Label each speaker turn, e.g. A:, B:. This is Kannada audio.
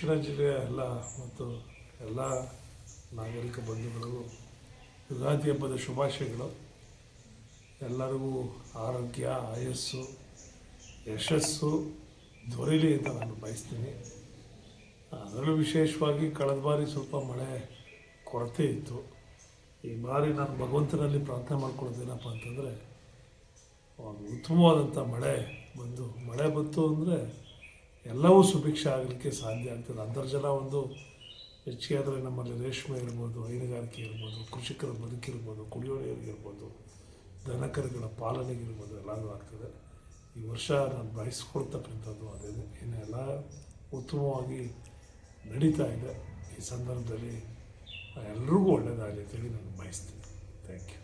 A: ದಕ್ಷಿಣ ಜಿಲ್ಲೆಯ ಎಲ್ಲ ಮತ್ತು ಎಲ್ಲ ನಾಗರಿಕ ಬಂಧುಗಳಿಗೂ ಯುಗಾದಿ ಹಬ್ಬದ ಶುಭಾಶಯಗಳು. ಎಲ್ಲರಿಗೂ ಆರೋಗ್ಯ, ಆಯಸ್ಸು, ಯಶಸ್ಸು ದೊರೆಯಲಿ ಅಂತ ನಾನು ಬಯಸ್ತೀನಿ. ಅದರಲ್ಲೂ ವಿಶೇಷವಾಗಿ ಕಳೆದ ಬಾರಿ ಸ್ವಲ್ಪ ಮಳೆ ಕೊರತೆ ಇತ್ತು. ಈ ಬಾರಿ ನಾನು ಭಗವಂತನಲ್ಲಿ ಪ್ರಾರ್ಥನೆ ಮಾಡ್ಕೊಳ್ಳೋದೇನಪ್ಪ ಅಂತಂದರೆ, ಉತ್ತಮವಾದಂಥ ಮಳೆ ಬಂತು ಅಂದರೆ ಎಲ್ಲವೂ ಸುಭಿಕ್ಷ ಆಗಲಿಕ್ಕೆ ಸಾಧ್ಯ ಆಗ್ತದೆ. ಅಂತರ್ಜಲ ಒಂದು ಹೆಚ್ಚಿಗೆ ಆದರೆ ನಮ್ಮಲ್ಲಿ ರೇಷ್ಮೆ ಇರ್ಬೋದು, ಹೈನುಗಾರಿಕೆ ಇರ್ಬೋದು, ಕೃಷಿಕರ ಬದುಕಿರ್ಬೋದು, ಕುಡಿಯೋ ನೀರಿಗಿರ್ಬೋದು, ದನಕರುಗಳ ಪಾಲನೆಗಿರ್ಬೋದು, ಎಲ್ಲವೂ ಆಗ್ತದೆ. ಈ ವರ್ಷ ನಾನು ಬಯಸ್ಕೊಳ್ತಕ್ಕಂಥದ್ದು ಅದೇ, ಇನ್ನೆಲ್ಲ ಉತ್ತಮವಾಗಿ ನಡೀತಾ ಇದೆ. ಈ ಸಂದರ್ಭದಲ್ಲಿ ಎಲ್ರಿಗೂ ಒಳ್ಳೆಯದಾಗಲಿ ಅಂತೇಳಿ ನಾನು ಬಯಸ್ತೀನಿ. Thank you.